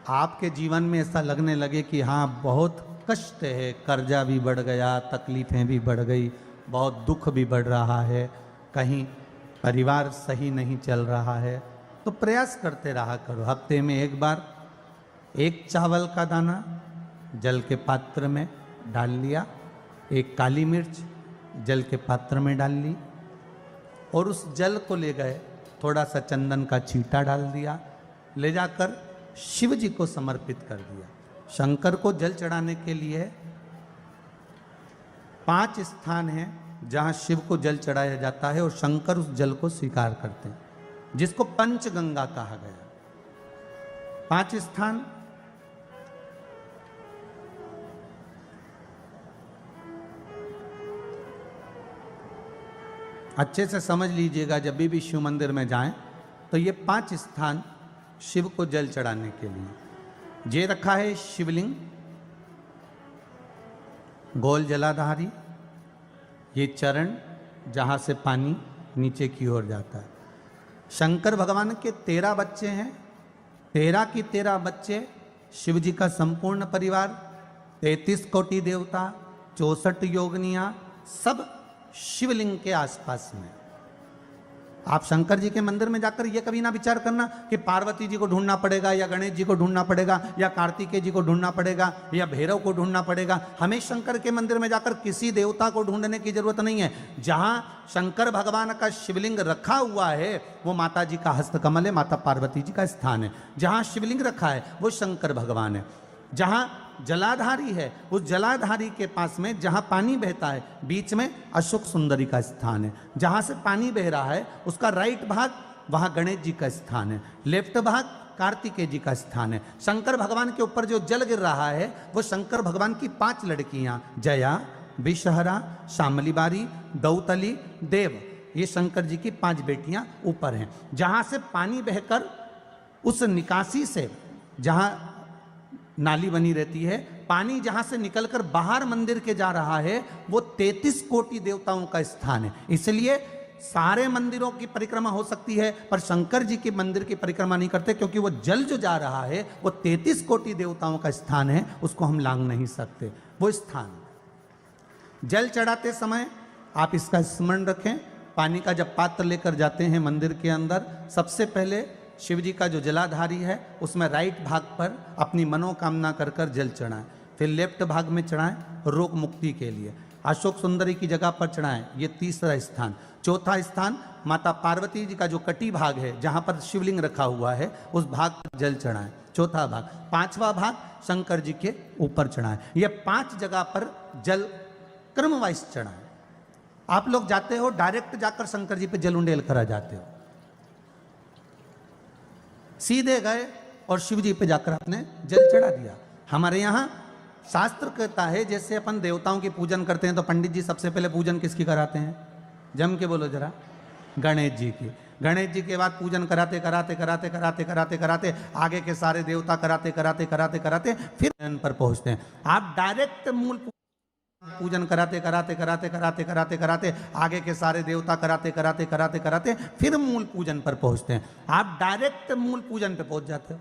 आपके जीवन में ऐसा लगने लगे कि हाँ बहुत कष्ट है, कर्जा भी बढ़ गया, तकलीफ़ें भी बढ़ गई, बहुत दुख भी बढ़ रहा है, कहीं परिवार सही नहीं चल रहा है, तो प्रयास करते रहा करो। हफ्ते में एक बार एक चावल का दाना जल के पात्र में डाल लिया, एक काली मिर्च जल के पात्र में डाल ली और उस जल को ले गए, थोड़ा सा चंदन का छींटा डाल दिया, ले जाकर शिव जी को समर्पित कर दिया। शंकर को जल चढ़ाने के लिए 5 स्थान हैं जहां शिव को जल चढ़ाया जाता है और शंकर उस जल को स्वीकार करते हैं, जिसको पंचगंगा कहा गया। 5 स्थान अच्छे से समझ लीजिएगा। जब भी शिव मंदिर में जाएं तो ये 5 स्थान शिव को जल चढ़ाने के लिए ये रखा है। शिवलिंग, गोल जलाधारी, ये चरण जहाँ से पानी नीचे की ओर जाता है। शंकर भगवान के 13 बच्चे हैं, 13 की 13 बच्चे, शिव जी का संपूर्ण परिवार, 33 कोटि देवता, 64 योगनियाँ, सब शिवलिंग के आसपास में। आप शंकर जी के मंदिर में जाकर ये कभी ना विचार करना कि पार्वती जी को ढूंढना पड़ेगा या गणेश जी को ढूंढना पड़ेगा या कार्तिकेय जी को ढूंढना पड़ेगा या भैरव को ढूंढना पड़ेगा। हमें शंकर के मंदिर में जाकर किसी देवता को ढूंढने की जरूरत नहीं है। जहां शंकर भगवान का शिवलिंग रखा हुआ है वो माता जी का हस्तकमल है, माता पार्वती जी का स्थान है। जहां शिवलिंग रखा है वो शंकर भगवान है। जहां जलाधारी है उस जलाधारी के पास में जहां पानी बहता है बीच में अशोक सुंदरी का स्थान है। जहां से पानी बह रहा है उसका राइट भाग वहां गणेश जी का स्थान है, लेफ्ट भाग कार्तिकेय जी का स्थान है। शंकर भगवान के ऊपर जो जल गिर रहा है वो शंकर भगवान की 5 लड़कियां जया, विषहरा, शामली बारी, दौतली, देव, ये शंकर जी की 5 बेटियां ऊपर हैं। जहां से पानी बहकर उस निकासी से, जहां नाली बनी रहती है, पानी जहां से निकलकर बाहर मंदिर के जा रहा है वो 33 कोटि देवताओं का स्थान है। इसलिए सारे मंदिरों की परिक्रमा हो सकती है पर शंकर जी के मंदिर की परिक्रमा नहीं करते, क्योंकि वो जल जो जा रहा है वो 33 कोटि देवताओं का स्थान है, उसको हम लांघ नहीं सकते। वो स्थान जल चढ़ाते समय आप इसका स्मरण रखें। पानी का जब पात्र लेकर जाते हैं मंदिर के अंदर, सबसे पहले शिव जी का जो जलाधारी है उसमें राइट भाग पर अपनी मनोकामना कर कर जल चढ़ाएं, फिर लेफ्ट भाग में चढ़ाएं रोग मुक्ति के लिए। अशोक सुंदरी की जगह पर चढ़ाएं, ये तीसरा स्थान। चौथा स्थान माता पार्वती जी का जो कटी भाग है जहां पर शिवलिंग रखा हुआ है उस भाग पर जल चढ़ाएं, चौथा भाग। 5वां भाग शंकर जी के ऊपर चढ़ाएं। ये 5 जगह पर जल क्रम वाइज चढ़ाएं। आप लोग जाते हो डायरेक्ट जाकर शंकर जी पे जल उंडेल करा जाते हो, सीधे गए और शिव जी पे जाकर आपने जल चढ़ा दिया। हमारे यहाँ शास्त्र कहता है जैसे अपन देवताओं की पूजन करते हैं तो पंडित जी सबसे पहले पूजन किसकी कराते हैं? जम के बोलो जरा, गणेश जी की। गणेश जी के बाद पूजन कराते कराते कराते कराते कराते कराते आगे के सारे देवता कराते कराते कराते कराते फिर इन पर पहुंचते हैं। आप डायरेक्ट मूल पूजन कराते कराते कराते कराते कराते कराते आगे के सारे देवता कराते कराते कराते कराते फिर मूल पूजन पर पहुंचते हैं। आप डायरेक्ट मूल पूजन पे पहुंच जाते हो।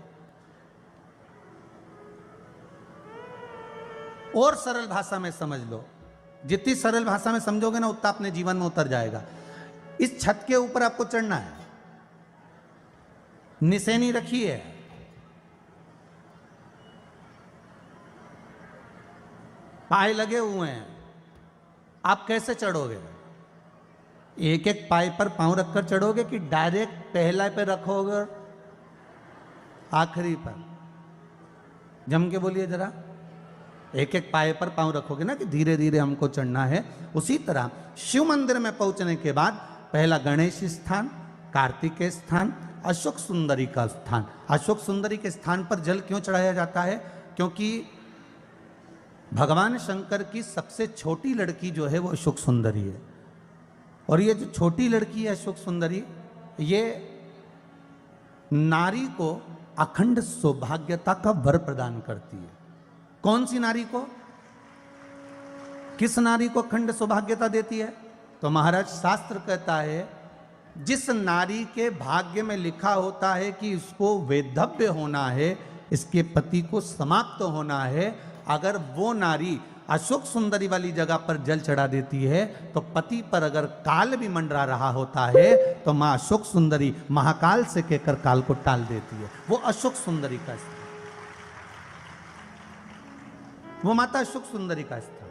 और सरल भाषा में समझ लो, जितनी सरल भाषा में समझोगे ना उतना अपने जीवन में उतर जाएगा। इस छत के ऊपर आपको चढ़ना है, निशानी रखी है, पाए लगे हुए हैं, आप कैसे चढ़ोगे? एक एक पाए पर पांव रखकर चढ़ोगे कि डायरेक्ट पहला पे रखोगे और आखिरी पर? जम के बोलिए जरा, एक एक पाए पर पांव रखोगे ना कि धीरे धीरे हमको चढ़ना है। उसी तरह शिव मंदिर में पहुंचने के बाद पहला गणेश स्थान, कार्तिकेय स्थान, अशोक सुंदरी का स्थान। अशोक सुंदरी के स्थान पर जल क्यों चढ़ाया जाता है? क्योंकि भगवान शंकर की सबसे छोटी लड़की जो है वो अशोक सुंदरी है। और ये जो छोटी लड़की है अशोक सुंदरी, ये नारी को अखंड सौभाग्यता का वर प्रदान करती है। कौन सी नारी को? किस नारी को अखंड सौभाग्यता देती है? तो महाराज शास्त्र कहता है जिस नारी के भाग्य में लिखा होता है कि इसको वैधव्य होना है, इसके पति को समाप्त होना है। अगर वो नारी अशोक सुंदरी वाली जगह पर जल चढ़ा देती है तो पति पर अगर काल भी मंडरा रहा होता है तो माँ अशोक सुंदरी महाकाल से कहकर काल को टाल देती है। वो अशोक सुंदरी का स्थान, वो माता अशोक सुंदरी का स्थान।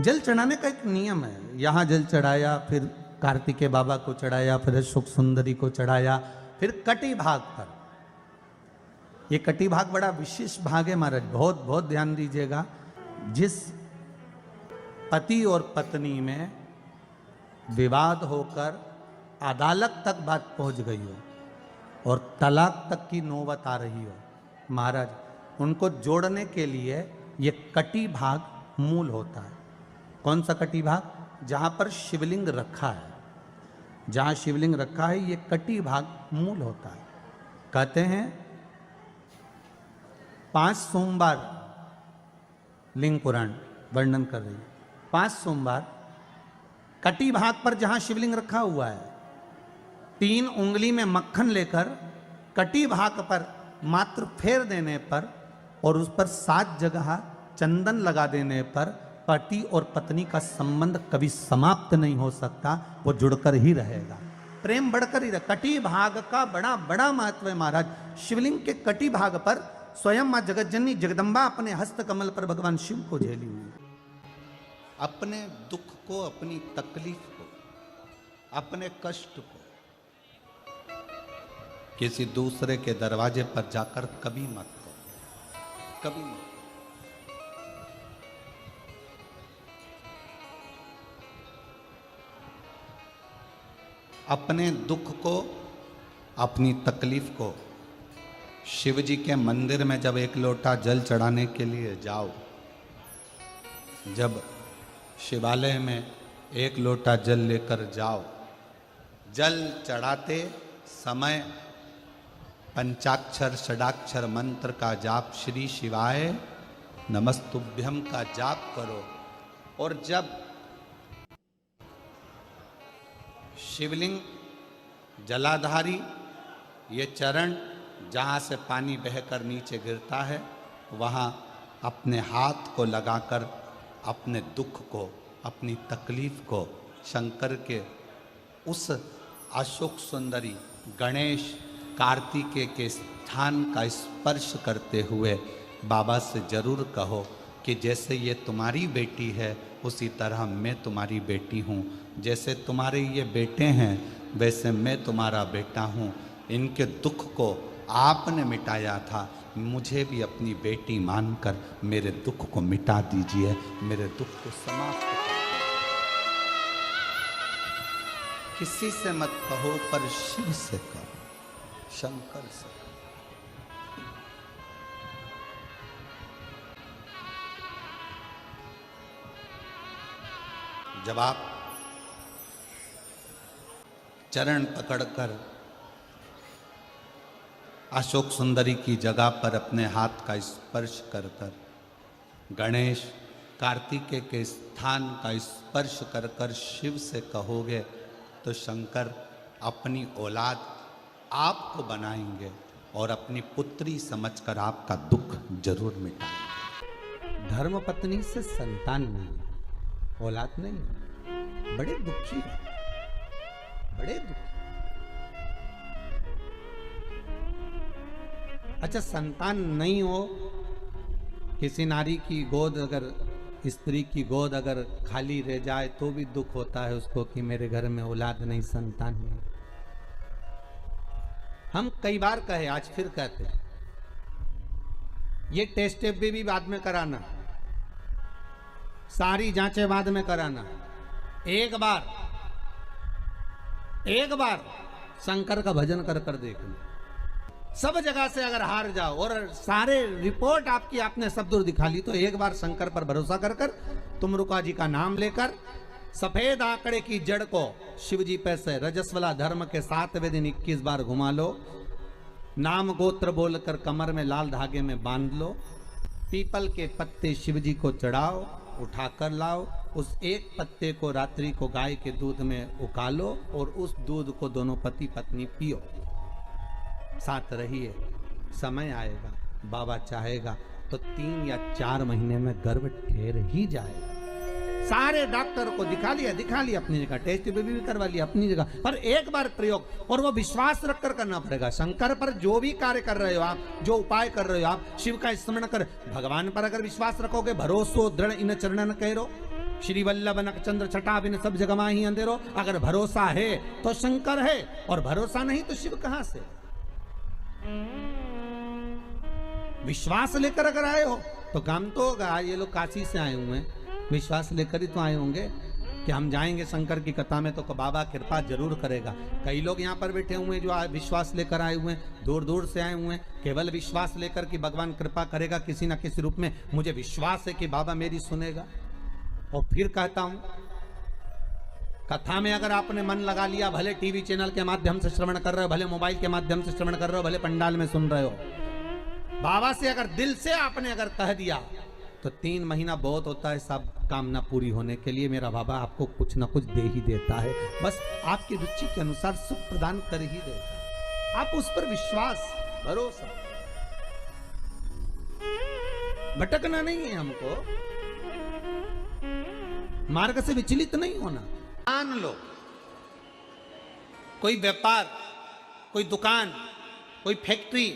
जल चढ़ाने का एक नियम है। यहां जल चढ़ाया, फिर कार्तिकेय बाबा को चढ़ाया, फिर अशोक सुंदरी को चढ़ाया, फिर कटी भाग पर। ये कटी भाग बड़ा विशेष भाग है महाराज, बहुत बहुत ध्यान दीजिएगा। जिस पति और पत्नी में विवाद होकर अदालत तक बात पहुंच गई हो और तलाक तक की नौबत आ रही हो, महाराज उनको जोड़ने के लिए ये कटी भाग मूल होता है। कौन सा कटी भाग? जहां पर शिवलिंग रखा है, जहां शिवलिंग रखा है ये कटी भाग मूल होता है। कहते हैं 5 सोमवार लिंग पुराण वर्णन कर रही है, 5 सोमवार कटी भाग पर जहां शिवलिंग रखा हुआ है, 3 उंगली में मक्खन लेकर कटी भाग पर मात्र फेर देने पर और उस पर 7 जगह चंदन लगा देने पर पति और पत्नी का संबंध कभी समाप्त नहीं हो सकता, वो जुड़कर ही रहेगा, प्रेम बढ़कर ही रहेगा। कटी भाग का बड़ा बड़ा महत्व है महाराज। शिवलिंग के कटी भाग पर स्वयं मां जगतजननी जगदम्बा अपने हस्त कमल पर भगवान शिव को झेली हुई। अपने दुख को, अपनी तकलीफ को, अपने कष्ट को किसी दूसरे के दरवाजे पर जाकर कभी मत करो, कभी मत। अपने दुख को, अपनी तकलीफ को शिव जी के मंदिर में जब एक लोटा जल चढ़ाने के लिए जाओ, जब शिवालय में एक लोटा जल लेकर जाओ, जल चढ़ाते समय पंचाक्षर षडाक्षर मंत्र का जाप, श्री शिवाय नमस्तुभ्यम का जाप करो। और जब शिवलिंग जलाधारी ये चरण जहाँ से पानी बहकर नीचे गिरता है, वहाँ अपने हाथ को लगाकर अपने दुख को, अपनी तकलीफ को शंकर के उस अशोक सुंदरी गणेश कार्तिकेय के स्थान का स्पर्श करते हुए बाबा से जरूर कहो कि जैसे ये तुम्हारी बेटी है उसी तरह मैं तुम्हारी बेटी हूँ, जैसे तुम्हारे ये बेटे हैं वैसे मैं तुम्हारा बेटा हूँ। इनके दुख को आपने मिटाया था, मुझे भी अपनी बेटी मानकर मेरे दुख को मिटा दीजिए, मेरे दुख को समाप्त कर। किसी से मत कहो पर शिव से कहो, शंकर से कहो। जब आप चरण पकड़कर अशोक सुंदरी की जगह पर अपने हाथ का स्पर्श कर कर, गणेश कार्तिकेय के स्थान का स्पर्श कर कर शिव से कहोगे तो शंकर अपनी औलाद आपको बनाएंगे और अपनी पुत्री समझकर आपका दुख जरूर मिटाएंगे। धर्मपत्नी से संतान नहीं, औलाद नहीं, बड़े दुखी है, बड़े दुखी। अच्छा, संतान नहीं हो, किसी नारी की गोद अगर, स्त्री की गोद अगर खाली रह जाए तो भी दुख होता है उसको कि मेरे घर में औलाद नहीं, संतान नहीं। हम कई बार कहे, आज फिर कहते हैं, ये टेस्ट भी बाद में कराना, सारी जांचें बाद में कराना। एक बार शंकर का भजन कर कर देखना। सब जगह से अगर हार जाओ और सारे रिपोर्ट आपकी आपने सब दूर दिखा ली, तो एक बार शंकर पर भरोसा कर कर तुमरुका जी का नाम लेकर सफेद आंकड़े की जड़ को शिव जी पे से रजस्वला धर्म के 7वें दिन 21 बार घुमा लो। नाम गोत्र बोलकर कमर में लाल धागे में बांध लो। पीपल के पत्ते शिव जी को चढ़ाओ, उठाकर लाओ, उस एक पत्ते को रात्रि को गाय के दूध में उकालो और उस दूध को दोनों पति पत्नी पियो, साथ रहिए। समय आएगा, बाबा चाहेगा तो 3 या 4 महीने में गर्भ ठहर ही जाएगा। सारे डॉक्टर को दिखा लिया अपनी जगह, टेस्ट भी करवा लिया अपनी जगह, पर एक बार प्रयोग, और वो विश्वास रखकर करना पड़ेगा। शंकर पर जो भी कार्य कर रहे हो आप, जो उपाय कर रहे हो आप, शिव का स्मरण कर, भगवान पर अगर विश्वास रखोगे, भरोसो दृढ़ इन चरणन कहो, श्री वल्लभ नख चंद्र छटा बिन सब जगमा ही अंधेरो। अगर भरोसा है तो शंकर है, और भरोसा नहीं तो शिव कहां से। विश्वास लेकर अगर आए हो तो काम तो होगा। ये लोग काशी से आए हुए हैं, विश्वास लेकर ही तो आए होंगे कि हम जाएंगे शंकर की कथा में तो बाबा कृपा जरूर करेगा। कई लोग यहाँ पर बैठे हुए हैं जो विश्वास लेकर आए हुए हैं, दूर दूर से आए हुए हैं, केवल विश्वास लेकर कि भगवान कृपा करेगा किसी न किसी रूप में, मुझे विश्वास है कि बाबा मेरी सुनेगा। और फिर कहता हूं, कथा में अगर आपने मन लगा लिया, भले टीवी चैनल के माध्यम से श्रवण कर रहे हो, भले मोबाइल के माध्यम से श्रवण कर रहे हो, भले पंडाल में सुन रहे हो, बाबा से अगर दिल से आपने अगर कह दिया तो 3 महीना बहुत होता है सब कामना पूरी होने के लिए। मेरा बाबा आपको कुछ ना कुछ दे ही देता है, बस आपकी रुचि के अनुसार सुख प्रदान कर ही देता है। आप उस पर विश्वास, भरोसा, भटकना नहीं है हमको, मार्ग से विचलित नहीं होना। मान लो कोई व्यापार, कोई दुकान, कोई फैक्ट्री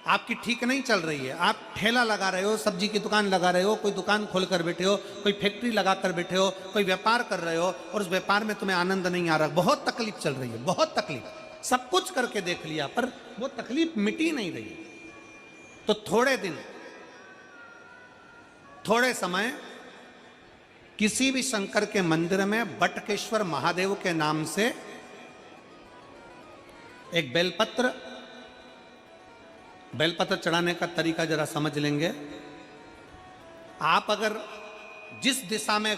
आपकी ठीक नहीं चल रही है, आप ठेला लगा रहे हो, सब्जी की दुकान लगा रहे हो, कोई दुकान खोल कर बैठे हो, कोई फैक्ट्री लगा कर बैठे हो, कोई व्यापार कर रहे हो, और उस व्यापार में तुम्हें आनंद नहीं आ रहा, बहुत तकलीफ चल रही है, बहुत तकलीफ, सब कुछ करके देख लिया पर वो तकलीफ मिटी नहीं रही। तो थोड़े दिन, थोड़े समय किसी भी शंकर के मंदिर में बटकेश्वर महादेव के नाम से एक बेलपत्र चढ़ाने का तरीका जरा समझ लेंगे। आप अगर जिस दिशा में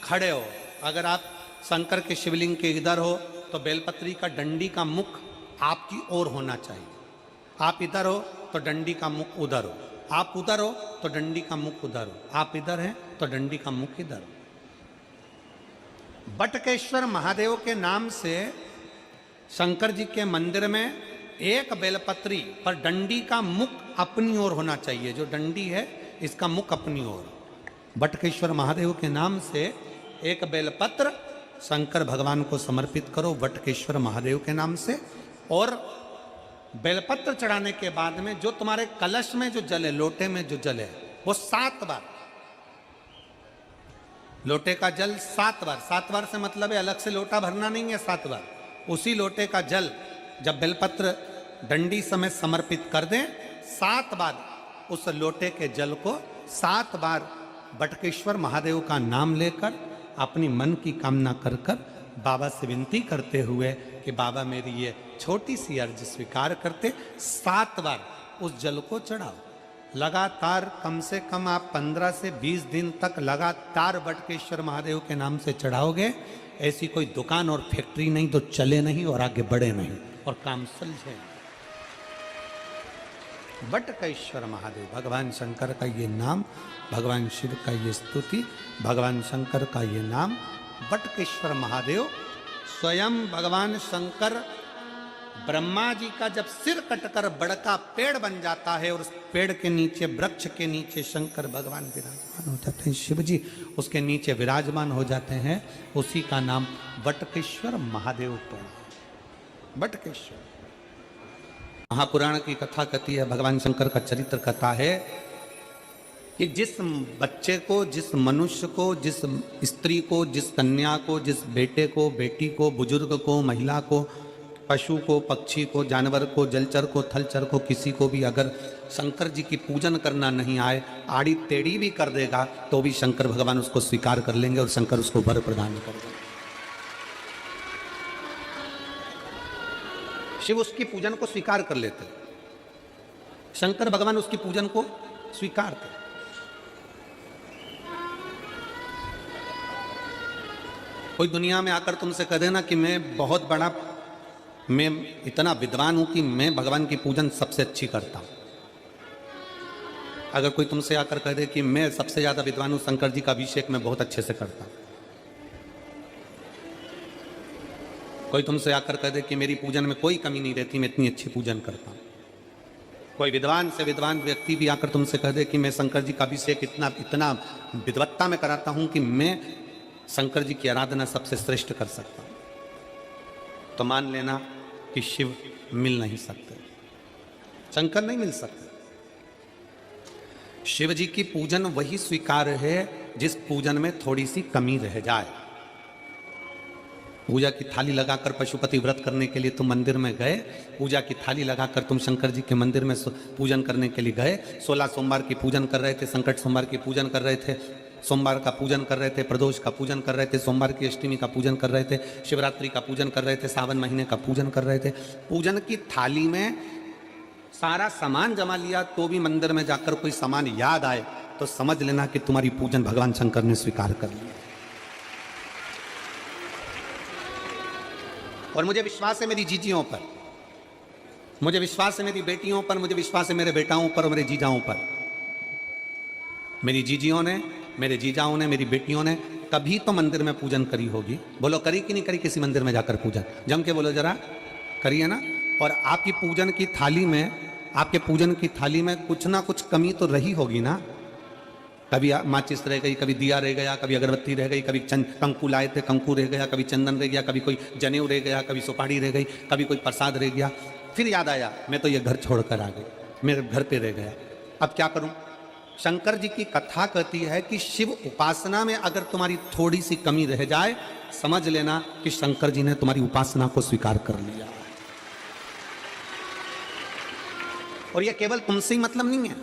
खड़े हो, अगर आप शंकर के शिवलिंग के इधर हो तो बेलपत्री का डंडी का मुख आपकी ओर होना चाहिए। आप इधर हो तो डंडी का मुख उधर हो, आप उधर हो तो डंडी का मुख उधर हो, आप इधर हैं तो डंडी का मुख इधर हो। बटकेश्वर महादेव के नाम से शंकर जी के मंदिर में एक बेलपत्री पर डंडी का मुख अपनी ओर होना चाहिए। जो डंडी है इसका मुख अपनी ओर। बटकेश्वर महादेव के नाम से एक बेलपत्र शंकर भगवान को समर्पित करो बटकेश्वर महादेव के नाम से। और बेलपत्र चढ़ाने के बाद में जो तुम्हारे कलश में जो जल है, लोटे में जो जल है, वो 7 बार, लोटे का जल 7 बार, 7 बार से मतलब है अलग से लोटा भरना नहीं है, 7 बार उसी लोटे का जल जब बेलपत्र डंडी समेत समर्पित कर दें, 7 बार उस लोटे के जल को 7 बार बटकेश्वर महादेव का नाम लेकर अपनी मन की कामना कर कर बाबा से विनती करते हुए कि बाबा मेरी ये छोटी सी अर्ज स्वीकार करते, 7 बार उस जल को चढ़ाओ। लगातार कम से कम आप 15 से 20 दिन तक लगातार बटकेश्वर महादेव के नाम से चढ़ाओगे। ऐसी कोई दुकान और फैक्ट्री नहीं तो चले नहीं और आगे बढ़े नहीं और काम सुलझे। बटकेश्वर महादेव, भगवान शंकर का ये नाम, भगवान शिव का ये स्तुति, भगवान शंकर का ये नाम बटकेश्वर महादेव। स्वयं भगवान शंकर ब्रह्मा जी का जब सिर कटकर बड़का पेड़ बन जाता है और उस पेड़ के नीचे, वृक्ष के नीचे शंकर भगवान विराजमान हो जाते हैं, शिव जी उसके नीचे विराजमान हो जाते हैं, उसी का नाम बटकेश्वर महादेव पड़ा। बटकेश्वर महापुराण की कथा कहती है, भगवान शंकर का चरित्र कथा है कि जिस बच्चे को, जिस मनुष्य को, जिस स्त्री को, जिस कन्या को, जिस बेटे को, बेटी को, बुजुर्ग को, महिला को, पशु को, पक्षी को, जानवर को, जलचर को, थलचर को, किसी को भी अगर शंकर जी की पूजन करना नहीं आए, आड़ी टेढ़ी भी कर देगा तो भी शंकर भगवान उसको स्वीकार कर लेंगे और शंकर उसको वर प्रदान कर देंगे। शिव उसकी पूजन को स्वीकार कर लेते, शंकर भगवान उसकी पूजन को स्वीकार कर। कोई दुनिया में आकर तुमसे कह देना कि मैं इतना विद्वान हूं कि मैं भगवान की पूजन सबसे अच्छी करता हूं, अगर कोई तुमसे आकर कह दे कि मैं सबसे ज्यादा विद्वान हूं, शंकर जी का अभिषेक मैं बहुत अच्छे से करता हूं, कोई तुमसे आकर कह दे कि मेरी पूजन में कोई कमी नहीं रहती, मैं इतनी अच्छी पूजन करता हूं, कोई विद्वान से विद्वान व्यक्ति भी आकर तुमसे कह दे कि मैं शंकर जी का अभिषेक इतना विद्वत्ता में कराता हूं कि मैं शंकर जी की आराधना सबसे श्रेष्ठ कर सकता हूं, तो मान लेना कि शिव मिल नहीं सकते, शंकर नहीं मिल सकते। शिव जी की पूजन वही स्वीकार है जिस पूजन में थोड़ी सी कमी रह जाए। पूजा की थाली लगाकर पशुपति व्रत करने के लिए तुम मंदिर में गए, पूजा की थाली लगाकर तुम शंकर जी के मंदिर में पूजन करने के लिए गए, 16 सोमवार की पूजन कर रहे थे, संकट सोमवार की पूजन कर रहे थे, सोमवार का पूजन कर रहे थे, प्रदोष का पूजन कर रहे थे, सोमवार की अष्टमी का पूजन कर रहे थे, शिवरात्रि का पूजन कर रहे थे, सावन महीने का पूजन कर रहे थे, पूजन की थाली में सारा सामान जमा लिया तो भी मंदिर में जाकर कोई सामान याद आए तो समझ लेना कि तुम्हारी पूजन भगवान शंकर ने स्वीकार कर लिया। और मुझे विश्वास है मेरी जीजियों पर, मुझे विश्वास है मेरी बेटियों पर, मुझे विश्वास है मेरे बेटाओं पर और मेरे जीजाओं पर। मेरी जीजियों ने, मेरे जीजाओं ने, मेरी बेटियों ने कभी तो मंदिर में पूजन करी होगी। बोलो करी कि नहीं करी किसी मंदिर में जाकर पूजन? जम के बोलो जरा, करी है ना? और आपकी पूजन की थाली में, आपके पूजन की थाली में कुछ ना कुछ कमी तो रही होगी ना। कभी माचिस रह गई, कभी दिया रह गया, कभी अगरबत्ती रह गई, कभी कंकु लाए थे कंकु रह गया, कभी चंदन रह गया, कभी कोई जनेऊ रह गया, कभी सुपारी रह गई, कभी कोई प्रसाद रह गया। फिर याद आया मैं तो ये घर छोड़कर आ गई, मेरे घर पे रह गया, अब क्या करूं? शंकर जी की कथा कहती है कि शिव उपासना में अगर तुम्हारी थोड़ी सी कमी रह जाए, समझ लेना कि शंकर जी ने तुम्हारी उपासना को स्वीकार कर लिया। और यह केवल तुमसे ही मतलब नहीं है,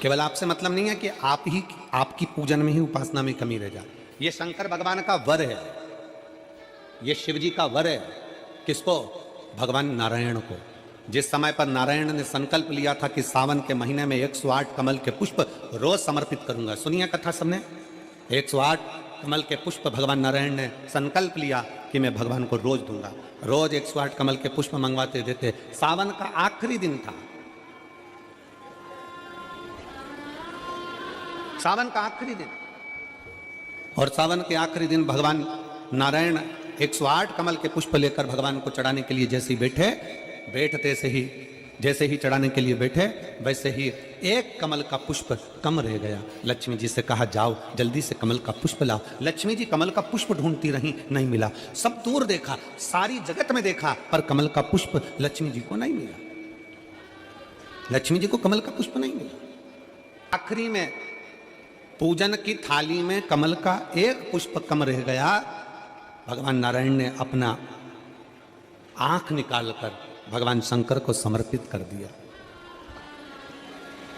केवल आपसे मतलब नहीं है कि आपकी पूजन में ही, उपासना में कमी रह जाए। ये शंकर भगवान का वर है, ये शिव जी का वर है। किसको? भगवान नारायण को। जिस समय पर नारायण ने संकल्प लिया था कि सावन के महीने में 108 कमल के पुष्प रोज समर्पित करूंगा। सुनिए कथा सबने, 108 कमल के पुष्प भगवान नारायण ने संकल्प लिया कि मैं भगवान को रोज दूंगा। रोज 108 कमल के पुष्प मंगवाते देते। सावन का आखिरी दिन था, सावन का आखिरी दिन, और सावन के आखिरी दिन भगवान नारायण 108 कमल के पुष्प लेकर भगवान को चढ़ाने के लिए जैसे ही जैसे ही चढ़ाने के लिए बैठे, वैसे ही एक कमल का पुष्प कम रह गया। लक्ष्मी जी से कहा जाओ जल्दी से कमल का पुष्प लाओ। लक्ष्मी जी कमल का पुष्प ढूंढती रही, नहीं मिला। सब दूर देखा, सारी जगत में देखा, पर कमल का पुष्प लक्ष्मी जी को नहीं मिला। लक्ष्मी जी को कमल का पुष्प नहीं मिला। आखिरी में पूजन की थाली में कमल का एक पुष्प कम रह गया। भगवान नारायण ने अपना आंख निकालकर भगवान शंकर को समर्पित कर दिया।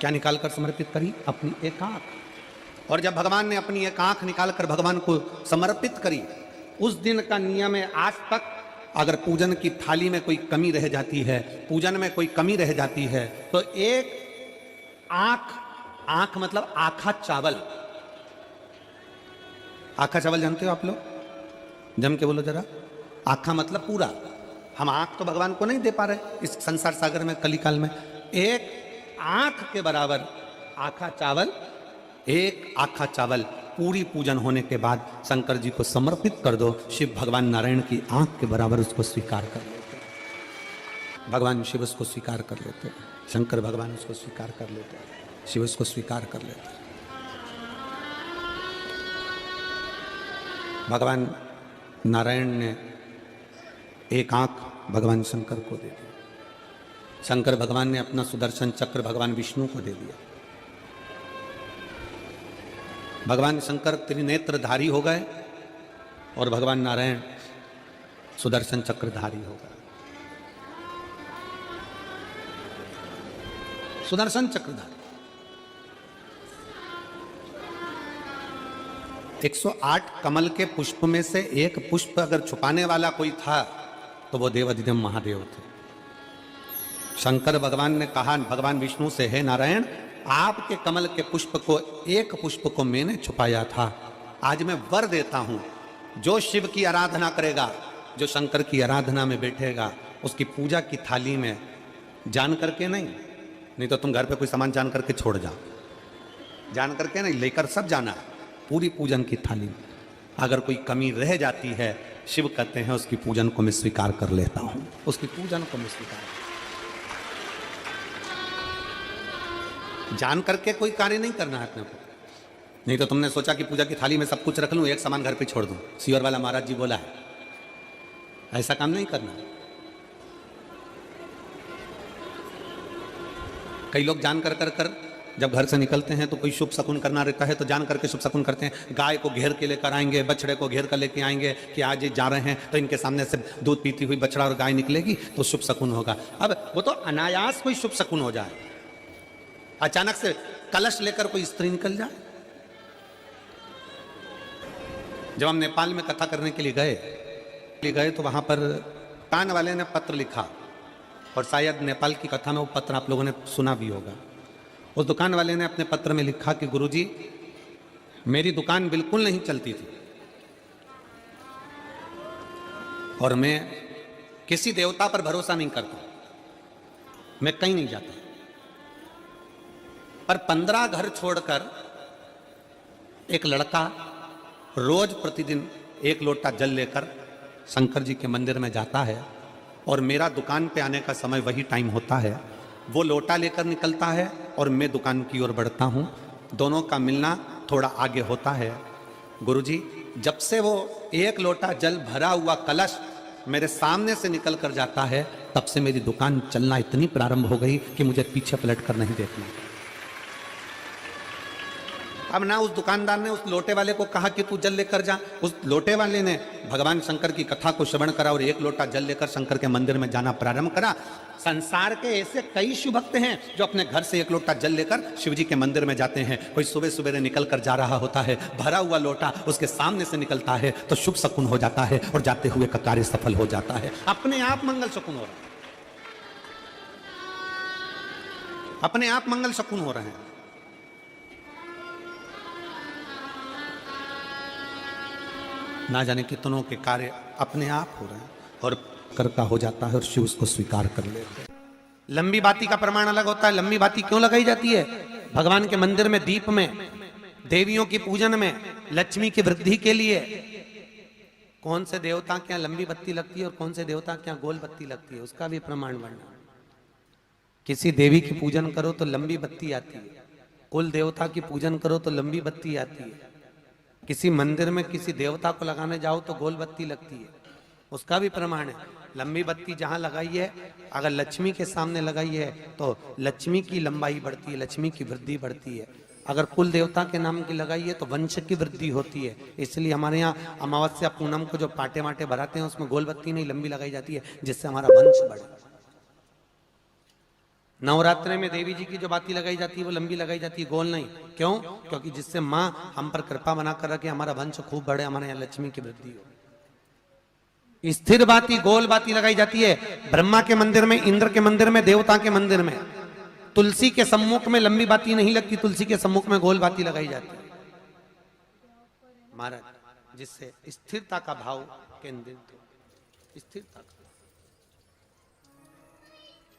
क्या निकालकर समर्पित करी? अपनी एक आंख। और जब भगवान ने अपनी एक आंख निकालकर भगवान को समर्पित करी, उस दिन का नियम है आज तक, अगर पूजन की थाली में कोई कमी रह जाती है, पूजन में कोई कमी रह जाती है, तो एक आंख मतलब आखा चावल। आखा चावल जानते हो आप लोग? जम के बोलो जरा। आखा मतलब पूरा। हम आंख तो भगवान को नहीं दे पा रहे इस संसार सागर में, कलिकाल में। एक आंख के बराबर आखा चावल, एक आखा चावल पूरी पूजन होने के बाद शंकर जी को समर्पित कर दो। शिव भगवान नारायण की आंख के बराबर उसको स्वीकार कर लेते हैं। भगवान शिव उसको स्वीकार कर लेते हैं, शंकर भगवान उसको स्वीकार कर लेते हैं, शिव उसको स्वीकार कर लेते हैं। भगवान नारायण ने एक आंख भगवान शंकर को दे दी। शंकर भगवान ने अपना सुदर्शन चक्र भगवान विष्णु को दे दिया। भगवान शंकर त्रिनेत्रधारी हो गए और भगवान नारायण सुदर्शन चक्रधारी हो गए। सुदर्शन चक्रधारी 108 कमल के पुष्प में से एक पुष्प अगर छुपाने वाला कोई था तो वो देवाधिदेव महादेव थे। शंकर भगवान ने कहा भगवान विष्णु से, हे नारायण, आपके कमल के पुष्प को, एक पुष्प को मैंने छुपाया था, आज मैं वर देता हूं, जो शिव की आराधना करेगा, जो शंकर की आराधना में बैठेगा, उसकी पूजा की थाली में जान करके नहीं तो तुम घर पे कोई सामान जान करके छोड़ जाओ, जान करके नहीं, लेकर सब जाना है पूरी पूजन की थाली में। अगर कोई कमी रह जाती है, शिव कहते हैं उसकी पूजन को मैं स्वीकार कर लेता हूं, उसकी पूजन को मैं स्वीकार, जान करके कोई कार्य नहीं करना है अपने को। नहीं तो तुमने सोचा कि पूजा की थाली में सब कुछ रख लूं, एक सामान घर पे छोड़ दूं, सियोर वाला महाराज जी बोला है, ऐसा काम नहीं करना। कई लोग जान कर जब घर से निकलते हैं तो कोई शुभ शकुन करना रहता है तो जान करके शुभ शकुन करते हैं, गाय को घेर के लेकर आएंगे, बछड़े को घेर कर लेके आएंगे कि आज ये जा रहे हैं तो इनके सामने से दूध पीती हुई बछड़ा और गाय निकलेगी तो शुभ शकुन होगा। अब वो तो अनायास कोई शुभ शकुन हो जाए, अचानक से कलश लेकर कोई स्त्री निकल जाए। जब हम नेपाल में कथा करने के लिए गए तो वहां पर कान वाले ने पत्र लिखा, और शायद नेपाल की कथा में वो पत्र आप लोगों ने सुना भी होगा। उस दुकान वाले ने अपने पत्र में लिखा कि गुरुजी, मेरी दुकान बिल्कुल नहीं चलती थी और मैं किसी देवता पर भरोसा नहीं करता, मैं कहीं नहीं जाता, पर 15 घर छोड़कर एक लड़का रोज प्रतिदिन 1 लोटा जल लेकर शंकर जी के मंदिर में जाता है और मेरा दुकान पे आने का समय वही टाइम होता है। वो लोटा लेकर निकलता है और मैं दुकान की ओर बढ़ता हूँ, दोनों का मिलना थोड़ा आगे होता है। गुरुजी, जब से वो 1 लोटा जल भरा हुआ कलश मेरे सामने से निकल कर जाता है, तब से मेरी दुकान चलना इतनी प्रारंभ हो गई कि मुझे पीछे पलट कर नहीं देखना। अब ना उस दुकानदार ने उस लोटे वाले को कहा कि तू जल लेकर जा, उस लोटे वाले ने भगवान शंकर की कथा को श्रवण करा और 1 लोटा जल लेकर शंकर के मंदिर में जाना प्रारंभ करा। संसार के ऐसे कई शिव भक्त हैं जो अपने घर से 1 लोटा जल लेकर शिव जी के मंदिर में जाते हैं। कोई सुबह सुबह निकल कर जा रहा होता है, भरा हुआ लोटा उसके सामने से निकलता है तो शुभ शकुन हो जाता है और जाते हुए का कार्य सफल हो जाता है, अपने आप मंगल शकुन हो रहा है, अपने आप मंगल शकुन हो रहे हैं। ना जाने कितनों के कार्य अपने आप हो रहे हैं और कर का हो जाता है और शिव उसको स्वीकार कर लेते हैं। लंबी बाती का प्रमाण अलग होता है। लंबी बाती क्यों लगाई जाती है? भगवान के मंदिर में दीप में, देवियों की पूजन में, लक्ष्मी की वृद्धि के लिए। कौन से देवता के यहाँ लंबी बत्ती लगती है और कौन से देवता के यहाँ गोल बत्ती लगती है, उसका भी प्रमाण वर्णन। किसी देवी की पूजन करो तो लंबी बत्ती आती है, कुल देवता की पूजन करो तो लंबी बत्ती आती है, किसी मंदिर में किसी देवता को लगाने जाओ तो गोल बत्ती लगती है, उसका भी प्रमाण है। लंबी बत्ती जहां लगाई है, अगर लक्ष्मी के सामने लगाई है तो लक्ष्मी की लंबाई बढ़ती है, लक्ष्मी की वृद्धि बढ़ती है। अगर कुल देवता के नाम की लगाई है तो वंश की वृद्धि होती है। इसलिए हमारे यहाँ अमावस्या पूनम को जो पाटे वाटे भराते हैं उसमें गोल बत्ती नहीं लंबी लगाई जाती है, जिससे हमारा वंश बढ़े। नवरात्रि में देवी जी की जो बाती लगाई जाती है वो लंबी लगाई जाती है, गोल नहीं। क्यों? क्योंकि जिससे माँ हम पर कृपा बनाकर रखे, हमारा वंश खूब बढ़े, हमारे यहाँ लक्ष्मी की वृद्धि हो। स्थिर बाती, गोल बाती लगाई जाती है ब्रह्मा के मंदिर में, इंद्र के मंदिर में, देवता के मंदिर में। तुलसी के सम्मुख में लंबी बाती नहीं लगती, तुलसी के सम्मुख में गोल बाती लगाई जाती है महाराज, जिससे स्थिरता का भाव केंद्रित हो। स्थिरता का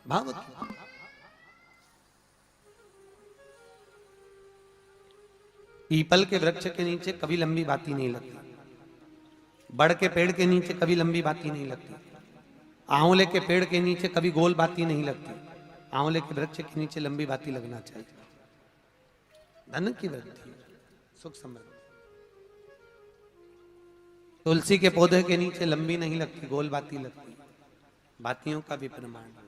भाव। पीपल के वृक्ष के नीचे कभी लंबी बाती नहीं लगती, बड़ के पेड़ के नीचे कभी लंबी बाती नहीं लगती, आंवले के पेड़ के नीचे कभी गोल बाती नहीं लगती। आंवले के वृक्ष के नीचे लंबी बाती लगना चाहिए। धन की वृद्धि, सुख समृद्धि। तुलसी के पौधे के नीचे लंबी नहीं लगती, गोल बाती लगती। बातियों का भी प्रमाण।